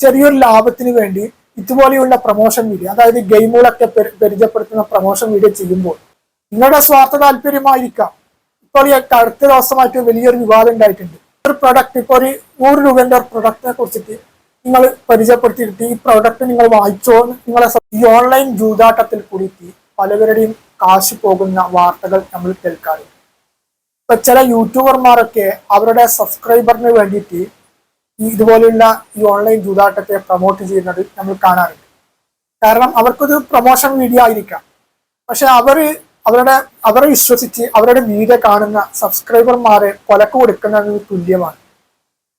ചെറിയൊരു ലാഭത്തിന് വേണ്ടി ഇതുപോലെയുള്ള പ്രൊമോഷൻ വീഡിയോ, അതായത് ഗെയിമുകളൊക്കെ പരിചയപ്പെടുത്തുന്ന പ്രൊമോഷൻ വീഡിയോ ചെയ്യുമ്പോൾ നിങ്ങളുടെ സ്വാർത്ഥ താല്പര്യമായിരിക്കാം. ഇപ്പോൾ ഈ അടുത്ത ദിവസമായിട്ട് വലിയൊരു വിവാദം ഉണ്ടായിട്ടുണ്ട്. ഒരു പ്രൊഡക്റ്റ്, ഇപ്പോൾ ഒരു 100 രൂപന്റെ ഒരു പ്രൊഡക്റ്റിനെ കുറിച്ചിട്ട് നിങ്ങൾ പരിചയപ്പെടുത്തിയിട്ട് ഈ പ്രൊഡക്റ്റ് നിങ്ങൾ വാങ്ങിച്ചോ, നിങ്ങളെ ഈ ഓൺലൈൻ ജൂതാട്ടത്തിൽ കൂടിയിട്ട് പലവരുടെയും കാശ് പോകുന്ന വാർത്തകൾ നമ്മൾ കേൾക്കാറുണ്ട്. ഇപ്പൊ ചില യൂട്യൂബർമാരൊക്കെ അവരുടെ സബ്സ്ക്രൈബറിന് വേണ്ടിയിട്ട് ഇതുപോലെയുള്ള ഈ ഓൺലൈൻ ജൂതാട്ടത്തെ പ്രൊമോട്ട് ചെയ്യുന്നത് നമ്മൾ കാണാറുണ്ട്. കാരണം അവർക്കൊരു പ്രൊമോഷൻ വീഡിയോ ആയിരിക്കാം, പക്ഷെ അവരെ വിശ്വസിച്ച് അവരുടെ വീഡിയോ കാണുന്ന സബ്സ്ക്രൈബർമാരെ കൊലക്ക് കൊടുക്കുന്നതിന് തുല്യമാണ്.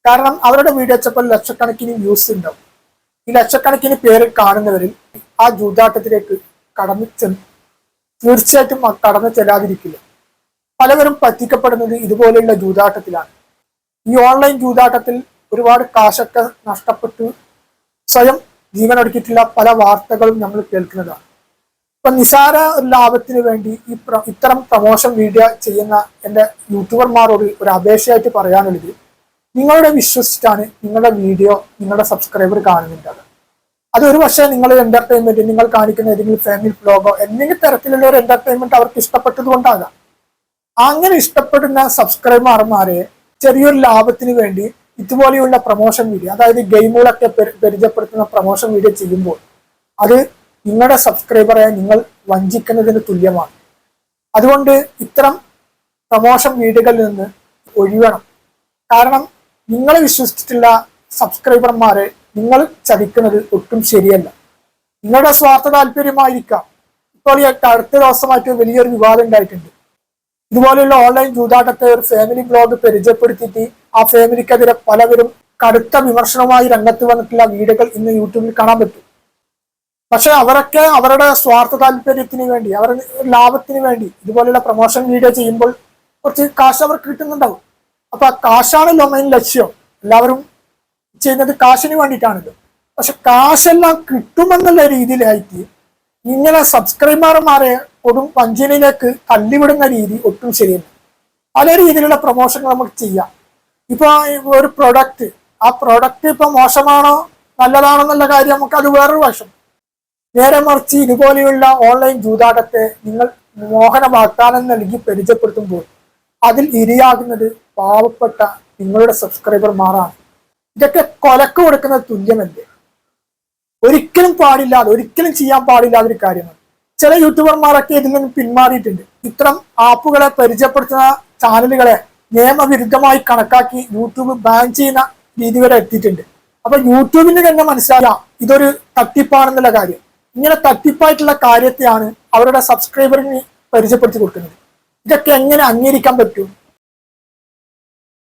കാരണം അവരുടെ വീഡിയോ വെച്ചപ്പോൾ ലക്ഷക്കണക്കിന് വ്യൂസ് ഉണ്ടാവും. ഈ ലക്ഷക്കണക്കിന് പേര് കാണുന്നവരിൽ ആ ജൂതാട്ടത്തിലേക്ക് തീർച്ചയായിട്ടും കടന്നു ചെല്ലാതിരിക്കില്ല. പലവരും പറ്റിക്കപ്പെടുന്നത് ഇതുപോലെയുള്ള ജൂതാട്ടത്തിലാണ്. ഈ ഓൺലൈൻ ജൂതാട്ടത്തിൽ ഒരുപാട് കാശൊക്കെ നഷ്ടപ്പെട്ടു സ്വയം ജീവനൊടുക്കിയിട്ടുള്ള പല വാർത്തകളും നമ്മൾ കേൾക്കുന്നതാണ്. ഇപ്പൊ നിസാര ലാഭത്തിന് വേണ്ടി ഇത്തരം പ്രൊമോഷൻ വീഡിയോ ചെയ്യുന്ന എൻ്റെ യൂട്യൂബർമാരോട് ഒരു അപേക്ഷയായിട്ട് പറയാനുള്ളത്, നിങ്ങളുടെ വിശ്വസിച്ചാണ് നിങ്ങളുടെ വീഡിയോ നിങ്ങളുടെ സബ്സ്ക്രൈബർ കാണുന്നുണ്ട്. അതൊരു പക്ഷേ നിങ്ങൾ എന്റർടൈൻമെന്റ്, നിങ്ങൾ കാണിക്കുന്ന ഏതെങ്കിലും ഫാമിലി വ്ലോഗോ എന്തെങ്കിലും തരത്തിലുള്ള ഒരു എന്റർടൈൻമെന്റ് അവർക്ക് ഇഷ്ടപ്പെട്ടത് കൊണ്ടാകാം. അങ്ങനെ ഇഷ്ടപ്പെടുന്ന സബ്സ്ക്രൈബർമാരെ ചെറിയൊരു ലാഭത്തിന് വേണ്ടി ഇതുപോലെയുള്ള പ്രൊമോഷൻ വീഡിയോ, അതായത് ഗെയിമുകളൊക്കെ പരിചയപ്പെടുത്തുന്ന പ്രൊമോഷൻ വീഡിയോ ചെയ്യുമ്പോൾ അത് നിങ്ങളുടെ സബ്സ്ക്രൈബറെ നിങ്ങൾ വഞ്ചിക്കുന്നതിന് തുല്യമാണ്. അതുകൊണ്ട് ഇത്തരം പ്രൊമോഷൻ വീഡിയോകളിൽ നിന്ന് ഒഴിയണം. കാരണം നിങ്ങളെ വിശ്വസിച്ചിട്ടുള്ള സബ്സ്ക്രൈബർമാരെ നിങ്ങൾ ചതിക്കുന്നത് ഒട്ടും ശരിയല്ല. നിങ്ങളുടെ സ്വാർത്ഥ താല്പര്യമായിരിക്കാം. ഇപ്പോൾ ഈ അടുത്ത ദിവസമായിട്ട് വലിയൊരു വിവാദം ഉണ്ടായിട്ടുണ്ട്. ഇതുപോലെയുള്ള ഓൺലൈൻ ജൂതാട്ടത്തെ ഒരു ഫാമിലി ബ്ലോഗ് പരിചയപ്പെടുത്തിയിട്ട് ആ ഫാമിലിക്കെതിരെ പലവരും കടുത്ത വിമർശനവുമായി രംഗത്ത് വന്നിട്ടുള്ള വീഡിയോകൾ ഇന്ന് യൂട്യൂബിൽ കാണാൻ പറ്റും. പക്ഷെ അവരൊക്കെ അവരുടെ സ്വാർത്ഥ താല്പര്യത്തിന് വേണ്ടി, അവരുടെ ലാഭത്തിന് വേണ്ടി ഇതുപോലെയുള്ള പ്രൊമോഷൻ വീഡിയോ ചെയ്യുമ്പോൾ കുറച്ച് കാശ് അവർക്ക് കിട്ടുന്നുണ്ടാവും. അപ്പൊ ആ കാശാണല്ലോ മെയിൻ ലക്ഷ്യം. എല്ലാവരും ചെയ്യുന്നത് കാശിന് വേണ്ടിയിട്ടാണല്ലോ. പക്ഷെ കാശെല്ലാം കിട്ടുമെന്നുള്ള രീതിയിലായിട്ട് ഇങ്ങനെ സബ്സ്ക്രൈബർമാരെ കൊടും വഞ്ചനയിലേക്ക് തള്ളിവിടുന്ന രീതി ഒട്ടും ശരിയല്ല. പല രീതിയിലുള്ള പ്രൊമോഷൻ നമുക്ക് ചെയ്യാം. ഇപ്പൊ ഒരു പ്രൊഡക്റ്റ്, ആ പ്രൊഡക്റ്റ് ഇപ്പൊ മോശമാണോ നല്ലതാണോ എന്നുള്ള കാര്യം നമുക്ക് അത് വേറൊരു വശം. നേരെ മറിച്ച് ഇതുപോലെയുള്ള ഓൺലൈൻ ജൂതാട്ടത്തെ നിങ്ങൾ മോഹന വാഗ്ദാനം നൽകി പരിചയപ്പെടുത്തുമ്പോൾ അതിൽ ഇരയാകുന്നത് പാവപ്പെട്ട നിങ്ങളുടെ സബ്സ്ക്രൈബർമാരാണ്. ഇതൊക്കെ കൊലക്ക് കൊടുക്കുന്നത് തുല്യമല്ലേ? ഒരിക്കലും ചെയ്യാൻ പാടില്ലാതൊരു കാര്യമാണ്. ചില യൂട്യൂബർമാരൊക്കെ ഇതിൽ നിന്ന് പിന്മാറിയിട്ടുണ്ട്. ഇത്തരം ആപ്പുകളെ പരിചയപ്പെടുത്തുന്ന ചാനലുകളെ നിയമവിരുദ്ധമായി കണക്കാക്കി യൂട്യൂബ് ബാൻ ചെയ്യുന്ന രീതി വരെ എത്തിയിട്ടുണ്ട്. അപ്പൊ യൂട്യൂബിന് തന്നെ മനസ്സിലാക്കാം ഇതൊരു തട്ടിപ്പാണെന്നുള്ള കാര്യം. ഇങ്ങനെ തട്ടിപ്പായിട്ടുള്ള കാര്യത്തെയാണ് അവരുടെ സബ്സ്ക്രൈബറിന് പരിചയപ്പെടുത്തി കൊടുക്കുന്നത്. ഇതൊക്കെ എങ്ങനെ അംഗീകരിക്കാൻ പറ്റും?